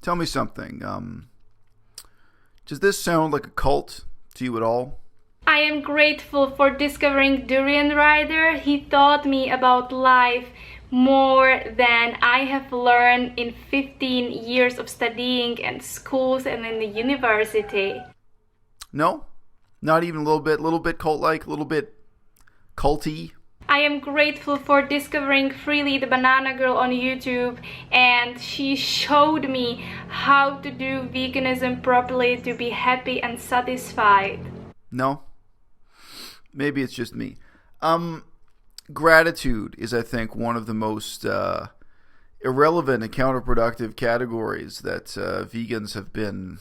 tell me something. Does this sound like a cult to you at all? I am grateful for discovering Durianrider. He taught me about life more than I have learned in 15 years of studying in schools and in the university. No? Not even a little bit cult-like, a little bit culty? I am grateful for discovering Freelee the Banana Girl on YouTube, and she showed me how to do veganism properly to be happy and satisfied. No? Maybe it's just me. Gratitude is, I think, one of the most irrelevant and counterproductive categories that vegans have been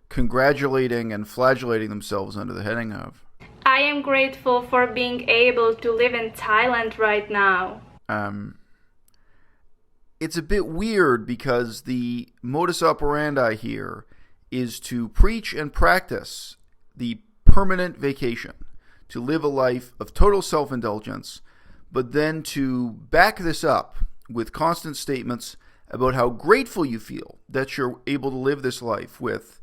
congratulating and flagellating themselves under the heading of. I am grateful for being able to live in Thailand right now. It's a bit weird because the modus operandi here is to preach and practice the permanent vacation, to live a life of total self-indulgence, but then to back this up with constant statements about how grateful you feel that you're able to live this life with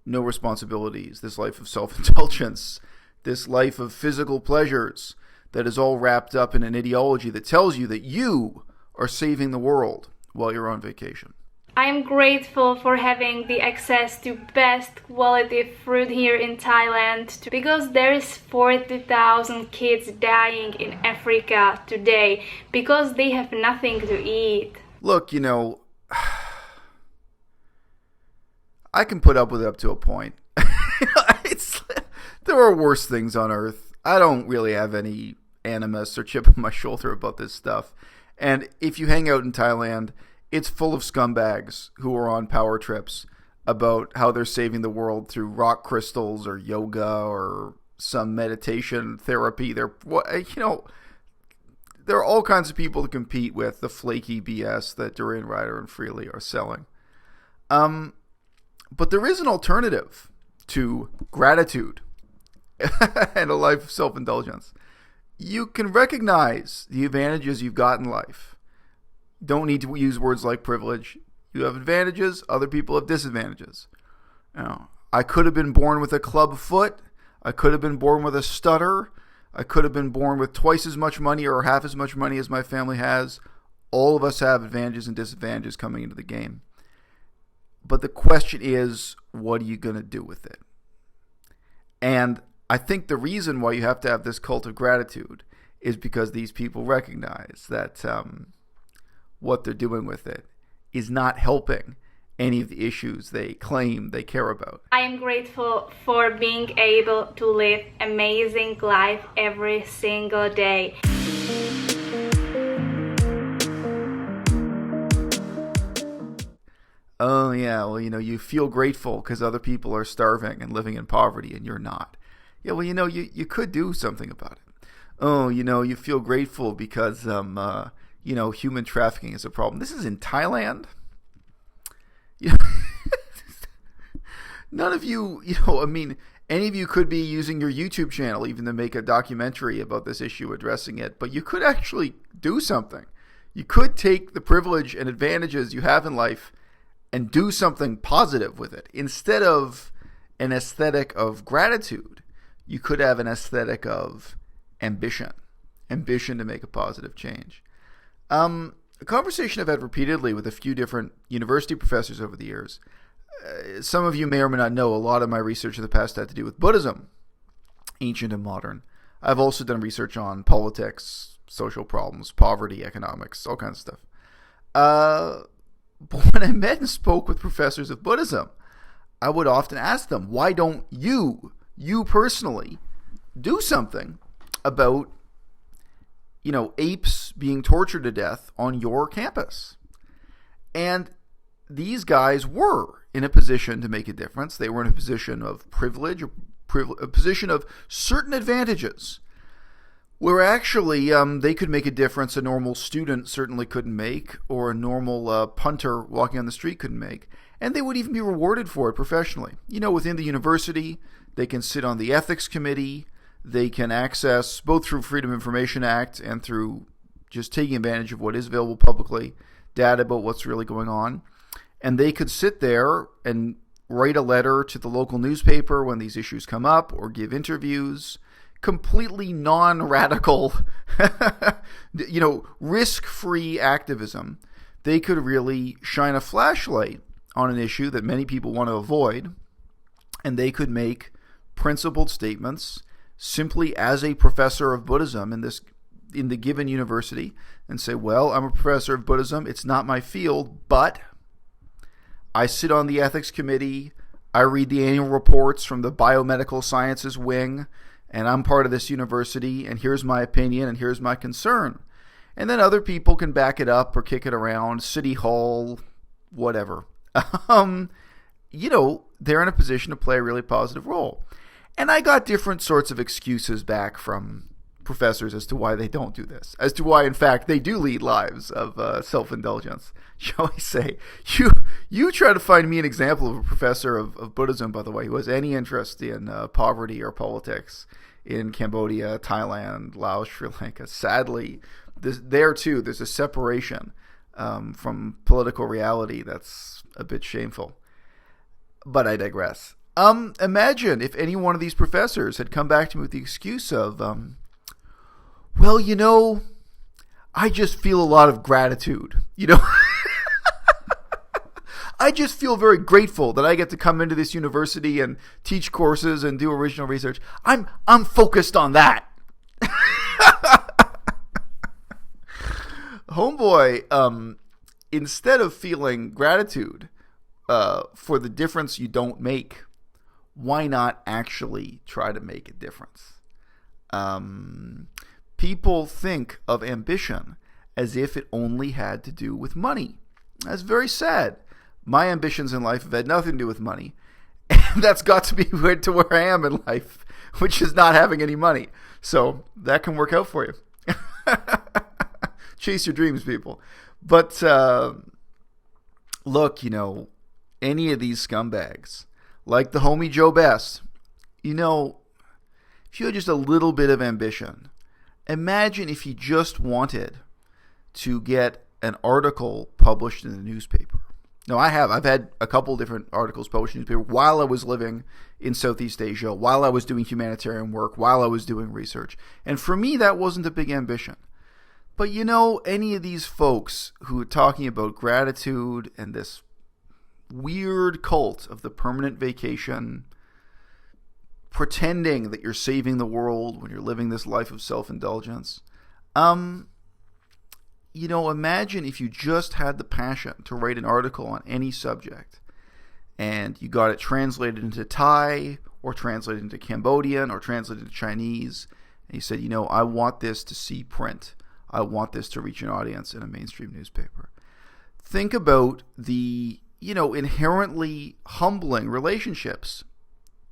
no responsibilities, this life of self-indulgence, this life of physical pleasures that is all wrapped up in an ideology that tells you that you are saving the world while you're on vacation. I am grateful for having the access to best quality fruit here in Thailand because there is 40,000 kids dying in Africa today because they have nothing to eat. Look, I can put up with it up to a point. There are worse things on earth. I don't really have any animus or chip on my shoulder about this stuff. And if you hang out in Thailand, it's full of scumbags who are on power trips about how they're saving the world through rock crystals or yoga or some meditation therapy. There are all kinds of people to compete with the flaky BS that Durianrider and Freelee are selling. But there is an alternative to gratitude and a life of self-indulgence. You can recognize the advantages you've got in life. Don't need to use words like privilege. You have advantages, other people have disadvantages. I could have been born with a club foot. I could have been born with a stutter. I could have been born with twice as much money or half as much money as my family has. All of us have advantages and disadvantages coming into the game. But the question is, what are you going to do with it? And I think the reason why you have to have this cult of gratitude is because these people recognize that what they're doing with it is not helping any of the issues they claim they care about. I am grateful for being able to live amazing life every single day. Oh, yeah, well, you feel grateful because other people are starving and living in poverty and you're not. Yeah, well, you could do something about it. Oh, you feel grateful because, human trafficking is a problem. This is in Thailand. None of you, any of you could be using your YouTube channel even to make a documentary about this issue, addressing it, but you could actually do something. You could take the privilege and advantages you have in life and do something positive with it. Instead of an aesthetic of gratitude, you could have an aesthetic of ambition to make a positive change. A conversation I've had repeatedly with a few different university professors over the years. Some of you may or may not know a lot of my research in the past had to do with Buddhism, ancient and modern. I've also done research on politics, social problems, poverty, economics, all kinds of stuff. But when I met and spoke with professors of Buddhism, I would often ask them, why don't you personally, do something about, apes being tortured to death on your campus? And these guys were in a position to make a difference. They were in a position of privilege, a position of certain advantages, where actually they could make a difference a normal student certainly couldn't make, or a normal punter walking on the street couldn't make. And they would even be rewarded for it professionally. Within the university, they can sit on the ethics committee. They can access, both through Freedom of Information Act and through just taking advantage of what is available publicly, data about what's really going on. And they could sit there and write a letter to the local newspaper when these issues come up, or give interviews, completely non-radical, risk-free activism. They could really shine a flashlight on an issue that many people want to avoid, and they could make principled statements simply as a professor of Buddhism in the given university, and say, well, I'm a professor of Buddhism. It's not my field, but I sit on the ethics committee. I read the annual reports from the biomedical sciences wing, and I'm part of this university, and here's my opinion, and here's my concern. And then other people can back it up or kick it around, City Hall, whatever. They're in a position to play a really positive role. And I got different sorts of excuses back from professors as to why they don't do this, as to why, in fact, they do lead lives of self-indulgence. Shall we say, you try to find me an example of a professor of Buddhism, by the way, who has any interest in poverty or politics in Cambodia, Thailand, Laos, Sri Lanka. Sadly, there's a separation from political reality that's a bit shameful. But I digress. Imagine if any one of these professors had come back to me with the excuse of, I just feel a lot of gratitude. I just feel very grateful that I get to come into this university and teach courses and do original research. I'm focused on that. Homeboy, instead of feeling gratitude for the difference you don't make, why not actually try to make a difference? People think of ambition as if it only had to do with money. That's very sad. My ambitions in life have had nothing to do with money. And that's got to be to where I am in life, which is not having any money. So that can work out for you. Chase your dreams, people. But look, any of these scumbags, like the homie Joe Best, if you had just a little bit of ambition, imagine if you just wanted to get an article published in the newspaper. No, I've had a couple different articles published in the newspaper while I was living in Southeast Asia, while I was doing humanitarian work, while I was doing research. And for me, that wasn't a big ambition. But any of these folks who are talking about gratitude and this weird cult of the permanent vacation, pretending that you're saving the world when you're living this life of self-indulgence, imagine if you just had the passion to write an article on any subject and you got it translated into Thai or translated into Cambodian or translated into Chinese, and you said, I want this to see print. I want this to reach an audience in a mainstream newspaper. Think about the, inherently humbling relationships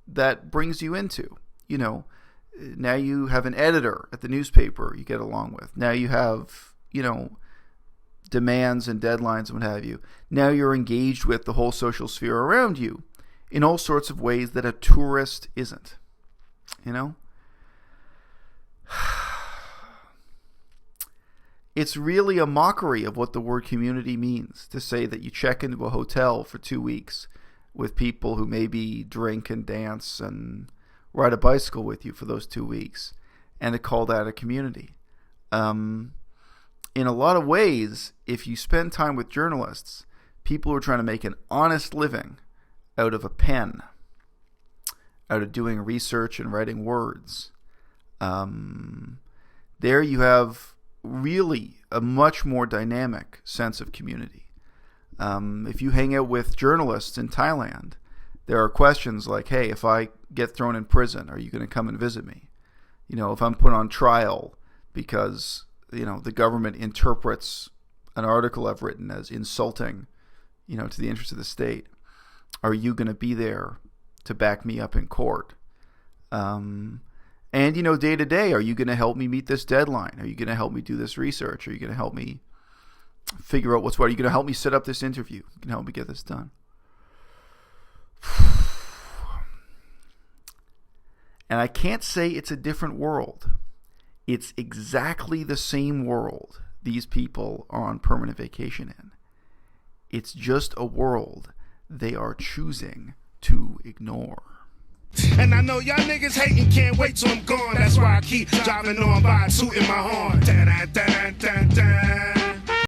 that brings you into. Now you have an editor at the newspaper you get along with. Now you have, demands and deadlines and what have you. Now you're engaged with the whole social sphere around you in all sorts of ways that a tourist isn't. It's really a mockery of what the word community means to say that you check into a hotel for 2 weeks with people who maybe drink and dance and ride a bicycle with you for those 2 weeks, and to call that a community. In a lot of ways, if you spend time with journalists, people who are trying to make an honest living out of a pen, out of doing research and writing words, there you have really a much more dynamic sense of community. If you hang out with journalists in Thailand, there are questions like, hey, if I get thrown in prison, are you going to come and visit me? If I'm put on trial because, the government interprets an article I've written as insulting, to the interests of the state, are you going to be there to back me up in court? And, day to day, are you going to help me meet this deadline? Are you going to help me do this research? Are you going to help me figure out what's what? Are you going to help me set up this interview? You can help me get this done. And I can't say it's a different world. It's exactly the same world these people are on permanent vacation in. It's just a world they are choosing to ignore. And I know y'all niggas hating, can't wait till I'm gone. That's why I keep driving on by, tooting my horn. Da-da-da-da-da-da.